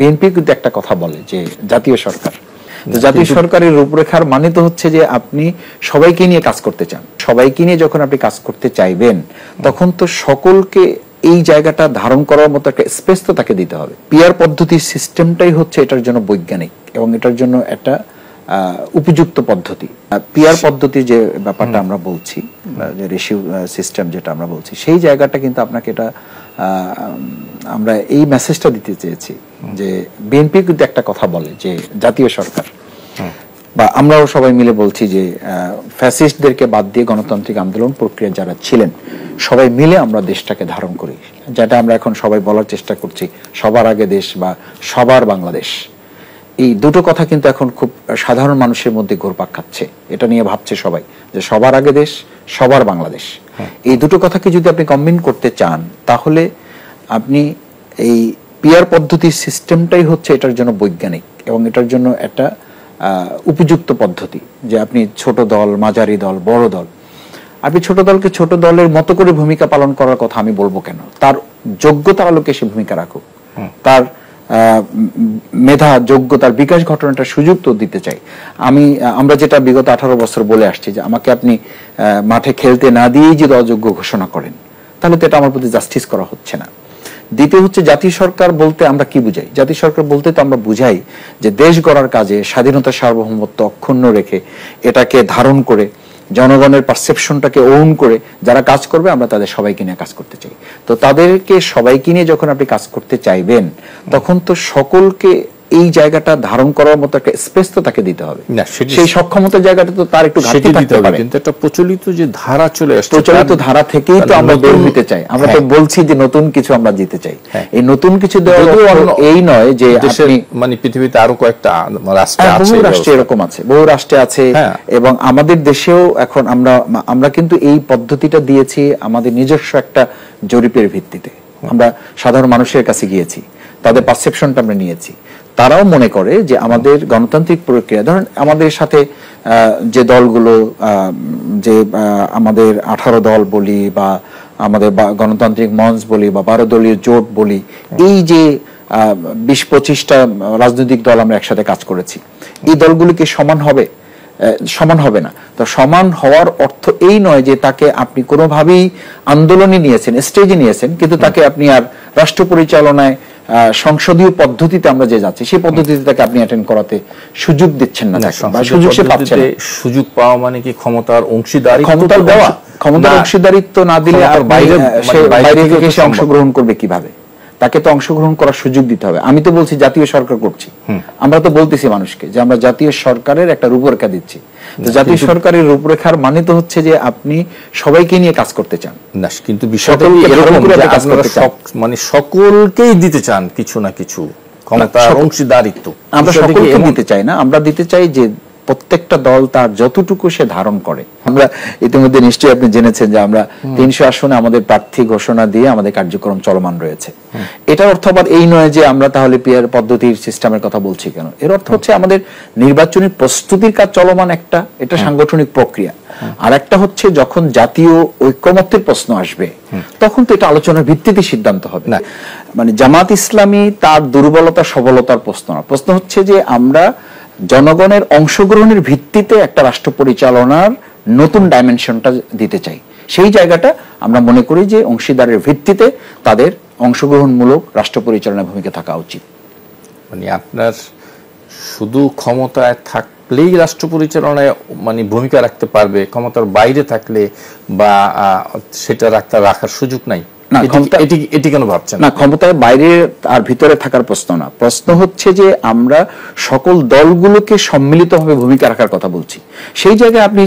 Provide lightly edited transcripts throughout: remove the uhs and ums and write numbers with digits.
BNP কিন্তু একটা কথা বলে যে জাতীয় সরকার, তো জাতীয় সরকারের রূপরেখার মানে তো হচ্ছে যে আপনি সবাইকে নিয়ে কাজ করতে চান। সবাইকে নিয়ে যখন আপনি কাজ করতে চাইবেন তখন তো সকলকে এই জায়গাটা ধারণ করার মতো একটা স্পেস তো তাকে দিতে হবে। পিআর পদ্ধতির সিস্টেমটাই হচ্ছে এটার জন্য বৈজ্ঞানিক এবং এটার জন্য একটা উপযুক্ত পদ্ধতি। পিআর পদ্ধতির যে ব্যাপারটা আমরা বলছি, যে রেশিও সিস্টেম যেটা আমরা বলছি, সেই জায়গাটা কিন্তু আপনাকে এটা আমরা এই মেসেজটা দিতে চেয়েছি যে বিএনপি কিন্তু একটা কথা বলে যে জাতীয় সরকার, বা আমরাও সবাই মিলে বলছি যে ফ্যাসিস্টদেরকে বাদ দিয়ে গণতান্ত্রিক আন্দোলন প্রক্রিয়া যারা ছিলেন সবাই মিলে আমরা দেশটাকে ধারণ করি, যেটা আমরা এখন সবাই বলার চেষ্টা করছি, সবার আগে দেশ বা সবার বাংলাদেশ। এই দুটো কথা কিন্তু এখন খুব সাধারণ মানুষের মধ্যে ঘুরপাক খাচ্ছে, এটা নিয়ে ভাবছে সবাই যে সবার আগে দেশ, সবার বাংলাদেশ। এই দুটো কথাকে যদি আপনি কম্বিন করতে চান তাহলে আপনি এই পিআর পদ্ধতির সিস্টেমটাই হচ্ছে এটার জন্য বৈজ্ঞানিক এবং এটার জন্য একটা উপযুক্ত পদ্ধতি। যে আপনি ছোট দল, মাঝারি দল, বড় দল, আপনি ছোট দলকে ছোট দলের মতো করে ভূমিকা পালন করার কথা আমি বলবো কেন, তার যোগ্যতার আলোকে সে ভূমিকা রাখুক, তার মেধা, যোগ্যতার বিকাশ ঘটনাটা সুযোগ তো দিতে চাই। আমরা যেটা বিগত 18 বছর বলে আসছি যে আমাকে আপনি মাঠে খেলতে না দিয়েই যদি অযোগ্য ঘোষণা করেন তাহলে তো এটা আমার প্রতি জাস্টিস করা হচ্ছে না। দ্বিতীয় হচ্ছে জাতীয় সরকার বলতে আমরা কি বুঝাই? জাতীয় সরকার বলতে তো আমরা বুঝাই যে দেশ গড়ার কাজে স্বাধীনতা, সার্বভৌমত্ব অক্ষুণ্ণ রেখে এটাকে ধারণ করে জনগণের পারসেপশনটাকে ওন করে যারা কাজ করবে আমরা তাদের সবাইকে নিয়ে কাজ করতে চাই। তো তাদেরকে সবাইকে নিয়ে যখন আপনি কাজ করতে চাইবেন তখন তো সকলকে এই জায়গাটা ধারণ করার মতো একটা স্পেস তো তাকে দিতে হবে। সেই সক্ষমতার জায়গাটা তো তার একটু ঘাটতি থাকতে পারে, কিন্তু একটা প্রচলিত যে ধারা চলে আসছে, প্রচলিত ধারা থেকেই তো আমরা বের হতে চাই। আমরা তো বলছি যে নতুন কিছু আমরা দিতে চাই। এই নতুন কিছু দেওয়ার এই নয় যে আপনি মানে পৃথিবীতে আরো কয়েকটা রাষ্ট্র আছে, বহু রাষ্ট্র এরকম আছে, বহু রাষ্ট্রে আছে, এবং আমাদের দেশেও এখন আমরা কিন্তু এই পদ্ধতিটা দিয়েছি আমাদের নিজস্ব একটা জরিপের ভিত্তিতে। আমরা সাধারণ মানুষের কাছে গিয়েছি, তাদের পারসেপশনটা আমরা নিয়েছি। তারাও মনে করে যে আমাদের গণতান্ত্রিক প্রক্রিয়া, ধরেন আমাদের সাথে যে দলগুলো, যে আমাদের 18 দল বলি বা আমাদের গণতান্ত্রিক মঞ্চ বলি বা 12 দলীয় জোট বলি, এই যে 20-25টা রাজনৈতিক দল আমরা একসাথে কাজ করেছি, এই দলগুলো কি সমান হবে? সমান হবে না। তো সমান হওয়ার অর্থ এই নয় যে তাকে আপনি কোনোভাবেই আন্দোলনে নিয়েছেন, স্টেজে নিয়েছেন, কিন্তু তাকে আপনি আর রাষ্ট্র পরিচালনায় সংসদীয় পদ্ধতিতে আমরা যে যাচ্ছি সেই পদ্ধতিতে তাকে আপনি অ্যাটেন্ড করাতে সুযোগ দিচ্ছেন না, বা সুযোগ সে পাচ্ছে না। সুযোগ পাওয়া মানে কি ক্ষমতার অংশীদারিত্ব, ক্ষমতার দেওয়া, ক্ষমতার অংশীদারিত্ব না দিলে আর বাইরে থেকে সে অংশগ্রহণ করবে কিভাবে? তাকে তো অংশগ্রহণ করার সুযোগ দিতে হবে। আমি তো বলছি জাতীয় সরকার করছি, আমরা তো বলতেছি মানুষকে যে আমরা জাতীয় সরকারের একটা রূপরেখা দিচ্ছি। তো জাতীয় সরকারের রূপরেখার মানে তো হচ্ছে যে আপনি সবাইকে নিয়ে কাজ করতে চান না, কিন্তু বিষয়টা এরকম মানে সকলকেই দিতে চান কিছু না কিছু ক্ষমতার অংশীদারিত্ব। আমরা সকলকে দিতে চাই না, আমরা দিতে চাই যে প্রত্যেকটা দল তার যতটুকু সে ধারণ করে। আমরা ইতিমধ্যে নিশ্চয়ই আপনি জেনেছেন যে আমরা 300 আসনে আমাদের প্রার্থী ঘোষণা দিয়ে আমাদের কার্যক্রম চলমান রয়েছে। এটার অর্থ আবার এই নয় যে আমরা তাহলে পিআর পদ্ধতির সিস্টেমের কথা বলছি কেন। এর অর্থ হচ্ছে আমাদের নির্বাচনী প্রস্তুতির কাজ চলমান, একটা এটা সাংগঠনিক প্রক্রিয়া। আর একটা হচ্ছে যখন জাতীয় ঐক্যমত্যের প্রশ্ন আসবে তখন তো এটা আলোচনার ভিত্তিতে সিদ্ধান্ত হবে না। মানে জামাত ইসলামী তার দুর্বলতা সবলতার প্রশ্ন না, প্রশ্ন হচ্ছে যে আমরা জনগণের অংশগ্রহণের ভিত্তিতে একটা রাষ্ট্র পরিচালনার নতুন ডাইমেনশনটা দিতে চাই। সেই জায়গাটা আমরা মনে করি যে অংশীদারের ভিত্তিতে তাদের অংশগ্রহণমূলক রাষ্ট্র পরিচালনার ভূমিকা থাকা উচিত। মানে আপনার শুধু ক্ষমতায় থাকলেই রাষ্ট্র পরিচালনায় মানে ভূমিকা রাখতে পারবে, ক্ষমতার বাইরে থাকলে বা সেটা রাখার সুযোগ নাই না। এটি কেন ভাবছেন না? ক্ষমতার বাইরে আর ভিতরে থাকার প্রশ্ন না, প্রশ্ন হচ্ছে যে আমরা সকল দলগুলোকে সম্মিলিতভাবে ভূমিকা রাখার কথা বলছি। সেই জায়গায় আপনি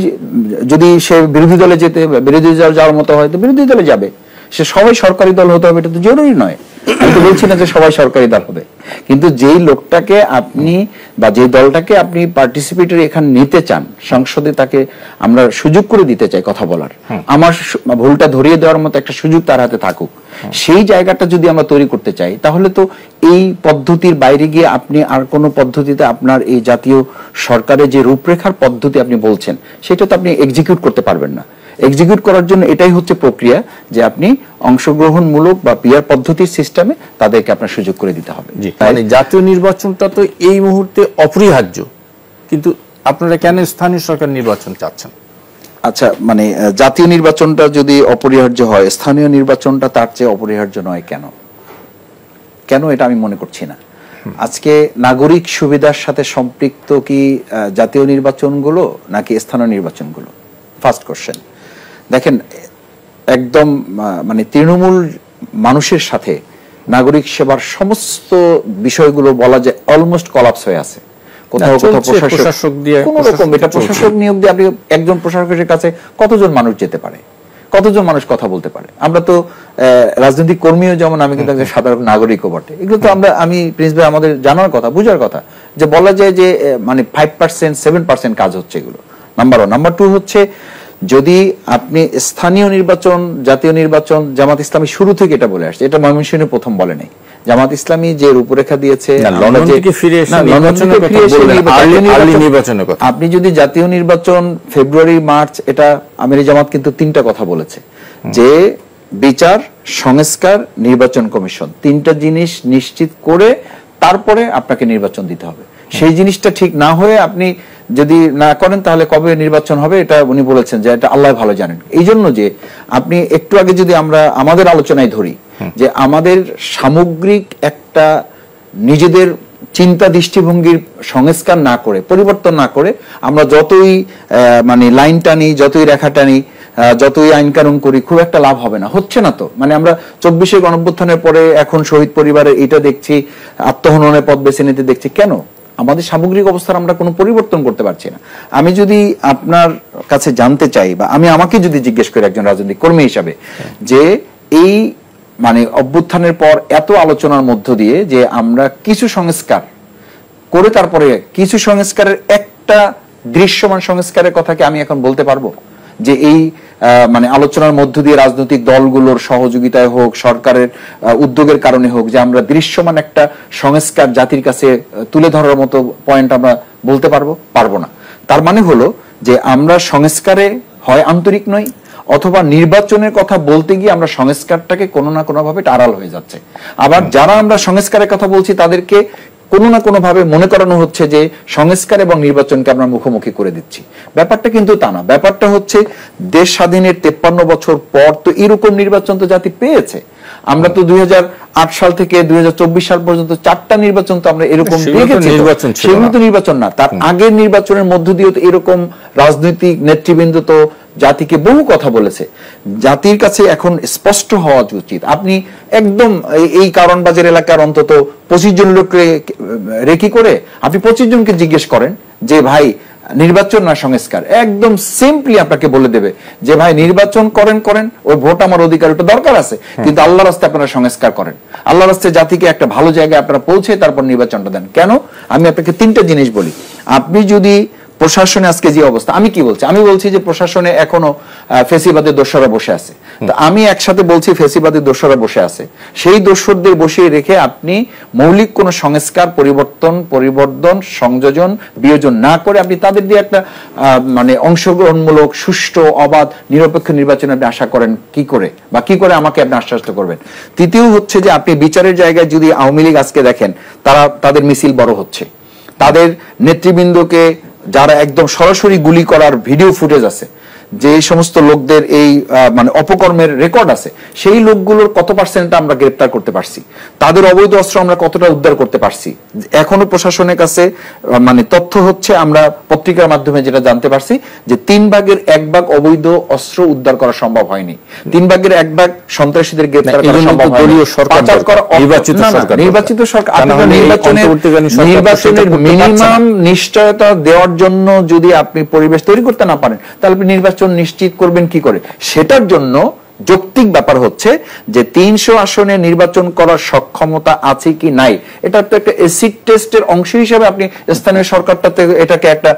যদি সে বিরোধী দলে বিরোধী দল যাওয়ার মতো হয় তো বিরোধী দলে যাবে, সে সবাই সরকারি দল হতে হবে এটা তো জরুরি নয়। আমি তো বলছি না যে সবাই সরকারি দল হবে, কিন্তু যেই লোকটাকে আপনি বা যে দলটাকে আপনি পার্টিসিপেটরি এখানে নিতে চান সংসদে, তাকে আমরা সুযোগ করে দিতে চাই কথা বলার, আমার ভুলটা ধরিয়ে দেওয়ার মতো একটা সুযোগ তার হাতে থাকুক। সেই জায়গাটা যদি আমরা তৈরি করতে চাই তাহলে তো এই পদ্ধতির বাইরে গিয়ে আপনি আর কোনো পদ্ধতিতে আপনার এই জাতীয় সরকারের যে রূপরেখার পদ্ধতি আপনি বলছেন সেটা তো আপনি এক্সিকিউট করতে পারবেন না। এক্সিকিউট করার জন্য এটাই হচ্ছে প্রক্রিয়া যে আপনি অংশগ্রহণমূলক বা পিয়ার পদ্ধতির সিস্টেমে তাদেরকে আপনার সুযোগ করে দিতে হবে। মানে জাতীয় নির্বাচনটা তো এই মুহূর্তে অপরিহার্য, কিন্তু আপনারা কেন স্থানীয় সরকার নির্বাচন চাচ্ছেন? আচ্ছা, মানে জাতীয় নির্বাচনটা যদি অপরিহার্য হয়, স্থানীয় নির্বাচনটা তার চেয়ে অপরিহার্য নয় কেন? কেন এটা আমি মনে করছি না। আজকে নাগরিক সুবিধার সাথে সম্পৃক্ত কি জাতীয় নির্বাচনগুলো নাকি স্থানীয় নির্বাচনগুলো? First question. দেখেন, একদম মানে তৃণমূল মানুষের সাথে নাগরিক সেবার সমস্ত বিষয়গুলো বলা যায় অলমোস্ট কলাপস হয়ে আছে। কোথাও কোথাও প্রশাসক দিয়ে কোন রকম এটা প্রশাসক নিয়োগ দিয়ে আপনি একজন প্রশাসকের কাছে কতজন মানুষ যেতে পারে, কতজন মানুষ কথা বলতে পারে? আমরা তো রাজনৈতিক কর্মীও যেমন, আমি কিন্তু একজন সাধারণ নাগরিকও বটে। এগুলো তো আমি প্রিন্স ভাই আমাদের জানার কথা, বুঝার কথা, যে বলা যায় যে মানে 5% 7% কাজ হচ্ছে এগুলো। নাম্বার 1। নাম্বার 2 হচ্ছে, যদি আপনি স্থানীয় নির্বাচন, জাতীয় নির্বাচন, জামাত ইসলামী শুরু থেকে এটা বলে আসছে, এটা ময়মনসিংহে প্রথম বলে নাই। জামাত ইসলামী যে রূপরেখা দিয়েছে, আপনি যদি জাতীয় নির্বাচন ফেব্রুয়ারি মার্চ, এটা আমির জামাত কিন্তু 3টা কথা বলেছে, যে বিচার, সংস্কার, নির্বাচন কমিশন, 3টা জিনিস নিশ্চিত করে তারপরে আপনাকে নির্বাচন দিতে হবে। সেই জিনিসটা ঠিক না হয়ে আপনি যদি না করেন তাহলে কবে নির্বাচন হবে এটা উনি বলেছেন যে এটা আল্লাহ ভালো জানেন। এই জন্য যে আপনি একটু আগে যদি আমরা আমাদের আলোচনায় ধরি যে আমাদের সামগ্রিক একটা নিজেদের চিন্তা দৃষ্টিভঙ্গির সংস্কার না করে, পরিবর্তন না করে, আমরা যতই মানে লাইন টানি, যতই রেখা টানি, যতই আইন কানুন করি, খুব একটা লাভ হবে না। হচ্ছে না তো। মানে আমরা 24শে গণঅভ্যুত্থানের পরে এখন শহীদ পরিবারের এটা দেখছি, আত্মহননের পথ বেছে নিতে দেখছি। কেন? আমাদের সামগ্রিক অবস্থার আমরা কোনো পরিবর্তন করতে পারছি না। আমি যদি আপনার কাছে জানতে চাই, বা আমাকে যদি জিজ্ঞেস করি একজন রাজনৈতিক কর্মী হিসাবে, যে এই মানে অভ্যুত্থানের পর এত আলোচনার মধ্য দিয়ে যে আমরা কিছু সংস্কার করে তারপরে কিছু সংস্কারের একটা দৃশ্যমান সংস্কারের কথা কি আমি এখন বলতে পারবো? যে এই মানে আলোচনার মধ্য দিয়ে রাজনৈতিক দলগুলোর সহযোগিতায় হোক, সরকারের উদ্যোগের কারণে হোক, যে আমরা দৃশ্যমান একটা সংস্কার জাতির কাছে তুলে ধরার মতো পয়েন্ট আমরা বলতে পারবো না। তার মানে হলো যে আমরা সংস্কারে হয় আন্তরিক নই, অথবা নির্বাচনের কথা বলতে গিয়ে আমরা সংস্কারটাকে কোনো না কোনো ভাবে আড়াল হয়ে যাচ্ছে। আবার যারা আমরা সংস্কারের কথা বলছি তাদেরকে কোনো না কোনো ভাবে মনে করানো হচ্ছে যে সংস্কার এবং নির্বাচনকে আমরা মুখোমুখি করে দিচ্ছি। ব্যাপারটা কিন্তু তা না। ব্যাপারটা হচ্ছে, দেশ স্বাধীনের 53 বছর পর তো এরকম নির্বাচন তো জাতি পেয়েছে। আমরা তো 2008 সাল থেকে 2024 সাল পর্যন্ত 4টা নির্বাচন তো আমরা এরকম দেখেছি। সেগুলো তো নির্বাচন না, তার আগের নির্বাচনের মধ্য দিয়ে তো এরকম রাজনৈতিক নেতৃবৃন্দ তো জাতিকে বহু কথা বলেছে। জাতির কাছে এখন স্পষ্ট হওয়া উচিত। আপনি একদম এই কারণ বাজার এলাকার অন্তত 25 জন লোককে রেখি করে আপনি 25 জনকে জিজ্ঞেস করেন যে ভাই নির্বাচন না সংস্কার, একদম সিম্পলি আপনাকে বলে দেবে যে ভাই নির্বাচন করেন, ওই ভোট আমার অধিকার, ওটা দরকার আছে, কিন্তু আল্লাহর রাস্তায় আপনারা সংস্কার করেন, আল্লাহর রাস্তায় জাতিকে একটা ভালো জায়গায় আপনারা পৌঁছে তারপর নির্বাচনটা দেন। কেন? আমি আপনাকে 3টা জিনিস বলি। আপনি যদি প্রশাসনে আজকে যে অবস্থা, আমি কি বলছি? আমি বলছি যে প্রশাসনে এখনো ফেসিবাদের দোসররা বসে আছে। তো আমি একসাথে বলছি ফেসিবাদের দোসররা বসে আছে, সেই দোসরদের বসিয়ে রেখে আপনি মৌলিক কোন সংস্কার, পরিবর্তন, সংযোজন, বিয়োজন না করে আপনি তাদের দিয়ে একটা মানে অংশগ্রহণমূলক, সুষ্ঠু, অবাধ, নিরপেক্ষ নির্বাচন আপনি আশা করেন কি করে, বা কি করে আমাকে আপনি আশ্বস্ত করবেন? তৃতীয় হচ্ছে যে আপনি বিচারের জায়গায় যদি আওয়ামী লীগ আজকে দেখেন, তাদের মিছিল বড় হচ্ছে, তাদের নেতৃবৃন্দকে যারা একদম সরাসরি গুলি করার ভিডিও ফুটেজ আছে, যে সমস্ত লোকদের এই মানে অপকর্মের রেকর্ড আছে, সেই লোকগুলোর কত পার্সেন্ট আমরা গ্রেফতার করতে পারছি? তাদের অবৈধ অস্ত্র আমরা কতটা উদ্ধার করতে পারছি? এখনো প্রশাসনের কাছে মানে তথ্য হচ্ছে, আমরা পত্রিকার মাধ্যমে যেটা জানতে পারছি, যে 3/1 অবৈধ অস্ত্র উদ্ধার করা সম্ভব হয়নি, 3/1 সন্ত্রাসীদের গ্রেফতার করা সম্ভব হয়নি। নির্বাচিত সরকার নির্বাচনের মিনিমাম নিশ্চয়তা দেওয়ার জন্য যদি আপনি পরিবেশ তৈরি করতে না পারেন, তাহলে আপনি নির্বাচন নিশ্চিত করবেন কি করে? সেটার জন্য যৌক্তিক ব্যাপার হচ্ছে যে 300 আসনে নির্বাচন করার সক্ষমতা আছে কি নাই, এটা তো একটা এসিড টেস্টের অংশ হিসেবে আপনি স্থানীয় সরকারটাতে এটাকে একটা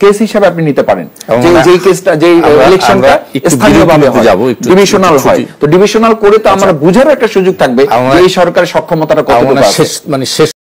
কেস হিসেবে আপনি নিতে পারেন। যে কেসটা, যে ইলেকশনটা স্থানীয়ভাবে হয়, ডিভিশনাল হয়, তো ডিভিশনাল করে তো আমরা বুঝার একটা সুযোগ থাকবে এই সরকারের সক্ষমতাটা কতটুকু আছে। মানে শেষ